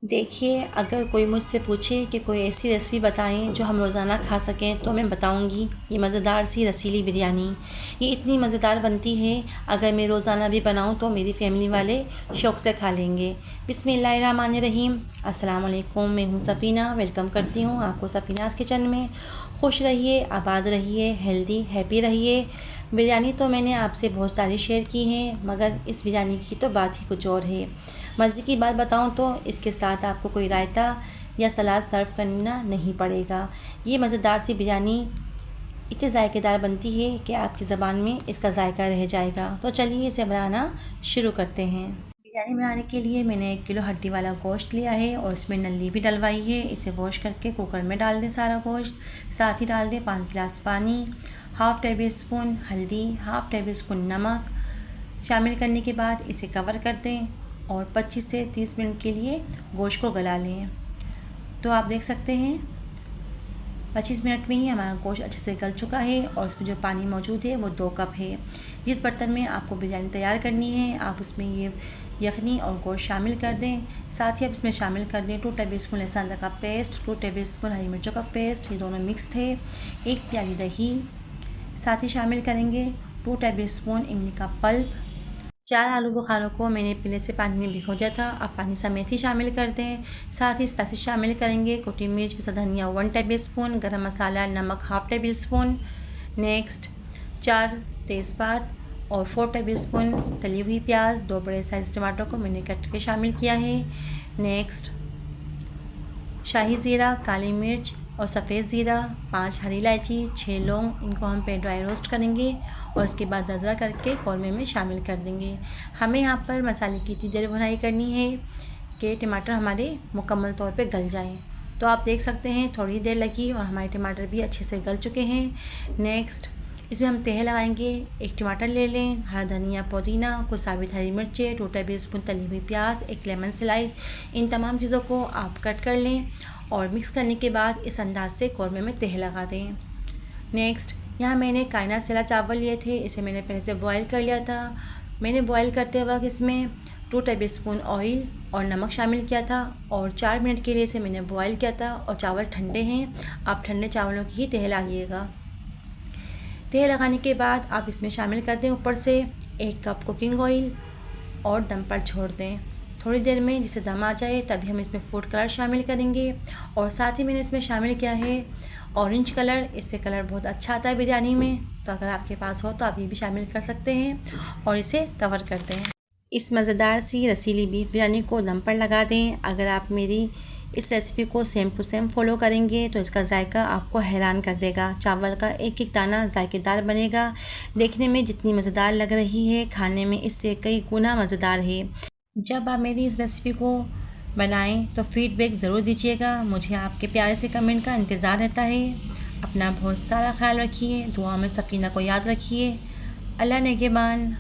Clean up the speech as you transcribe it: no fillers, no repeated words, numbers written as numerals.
देखिए, अगर कोई मुझसे पूछे कि कोई ऐसी रेसिपी बताएं जो हम रोज़ाना खा सकें, तो मैं बताऊंगी ये मज़ेदार सी रसीली बिरयानी। ये इतनी मज़ेदार बनती है, अगर मैं रोज़ाना भी बनाऊं तो मेरी फैमिली वाले शौक़ से खा लेंगे। बिस्मिल्लाहिर्रहमानिर्रहीम। अस्सलाम वालेकुम, मैं हूं सफ़ीना। वेलकम करती हूं आपको सफ़ीनाज़ किचन में। खुश रहिए, आबाद रहिए, हेल्दी हैप्पी रहिए। बिरयानी तो मैंने आपसे बहुत सारी शेयर की हैं, मगर इस बिरयानी की तो बात ही कुछ और है। मज़े की बात बताऊं तो इसके साथ आपको कोई रायता या सलाद सर्व करना नहीं पड़ेगा। ये मज़ेदार सी बिरयानी इतनी ज़ायकेदार बनती है कि आपकी ज़बान में इसका जायका रह जाएगा। तो चलिए इसे बनाना शुरू करते हैं। बिरयानी बनाने के लिए मैंने 1 किलो हड्डी वाला गोश्त लिया है और इसमें नली भी डलवाई है। इसे वॉश करके कुकर में डाल दें सारा गोश्त। साथ ही डाल दें 5 गिलास पानी, हाफ़ टेबल स्पून हल्दी, हाफ़ टेबल स्पून नमक शामिल करने के बाद इसे कवर कर दें और 25 से 30 मिनट के लिए गोश्त को गला लें। तो आप देख सकते हैं 25 मिनट में ही हमारा गोश्त अच्छे से गल चुका है और इसमें जो पानी मौजूद है वो 2 कप है। जिस बर्तन में आपको बिरयानी तैयार करनी है आप उसमें ये यखनी और गोश्त शामिल कर दें। साथ ही आप इसमें शामिल कर दें 2 टेबल स्पून लहसुन अदरक का पेस्ट, 2 टेबल स्पून हरी मिर्चों का पेस्ट, ये दोनों मिक्स थे। 1 प्याली दही, साथ ही शामिल करेंगे 2 टेबल स्पून इमली का पल्प। 4 आलू बुखारों को मैंने पहले से पानी में भिगो दिया था, अब पानी समेत ही शामिल कर दें। साथ ही स्पाइसेस शामिल करेंगे कुटी मिर्च, पिसा धनिया 1 टेबल स्पून, गरम मसाला, नमक हाफ़ टेबल स्पून। नेक्स्ट 4 तेज़पात और 4 टेबल स्पून तली हुई प्याज, 2 बड़े साइज़ टमाटर को मैंने कट के शामिल किया है। नेक्स्ट शाही ज़ीरा, काली मिर्च और सफ़ेद ज़ीरा, 5 हरी इलायची, 6 लौंग, इनको हम पे ड्राई रोस्ट करेंगे और उसके बाद दरदरा करके कौरमे में शामिल कर देंगे। हमें यहाँ पर मसाले की इतनी देर भुनाई करनी है कि टमाटर हमारे मुकम्मल तौर पे गल जाएं। तो आप देख सकते हैं थोड़ी देर लगी और हमारे टमाटर भी अच्छे से गल चुके हैं। नेक्स्ट इसमें हम तह लगाएंगे। 1 टमाटर ले लें, हरा धनिया, पुदीना, कुछ साबित हरी मिर्चें, 2 टेबल स्पून तली हुई प्याज, 1 लेमन स्लाइस। इन तमाम चीज़ों को आप कट कर लें और मिक्स करने के बाद इस अंदाज से कौरमे में तह लगा दें। नेक्स्ट यहाँ मैंने कायनात सेला चावल लिए थे, इसे मैंने पहले से बॉयल कर लिया था। मैंने बॉयल करते वक्त इसमें 2 टेबल स्पून ऑयल और नमक शामिल किया था और 4 मिनट के लिए इसे मैंने बॉयल किया था और चावल ठंडे हैं, आप ठंडे चावलों की ही तह लगाइएगा। तह लगाने के बाद आप इसमें शामिल कर दें ऊपर से 1 कप कुकिंग ऑयल और दम पर छोड़ दें। थोड़ी देर में जिसे दम आ जाए तभी हम इसमें फूड कलर शामिल करेंगे और साथ ही मैंने इसमें शामिल किया है ऑरेंज कलर। इससे कलर बहुत अच्छा आता है बिरयानी में, तो अगर आपके पास हो तो आप ये भी शामिल कर सकते हैं और इसे कवर कर दें। इस मज़ेदार सी रसीली बीफ बिरयानी को दम पर लगा दें। अगर आप मेरी इस रेसिपी को सेम टू सेम फॉलो करेंगे तो इसका जायका आपको हैरान कर देगा। चावल का एक एक दाना जायकेदार बनेगा। देखने में जितनी मज़ेदार लग रही है, खाने में इससे कई गुना मज़ेदार है। जब आप मेरी इस रेसिपी को बनाएं तो फीडबैक ज़रूर दीजिएगा। मुझे आपके प्यारे से कमेंट का इंतज़ार रहता है। अपना बहुत सारा ख्याल रखिए, दुआ में सफ़ीना को याद रखिए। अल्लाह नेगेबान।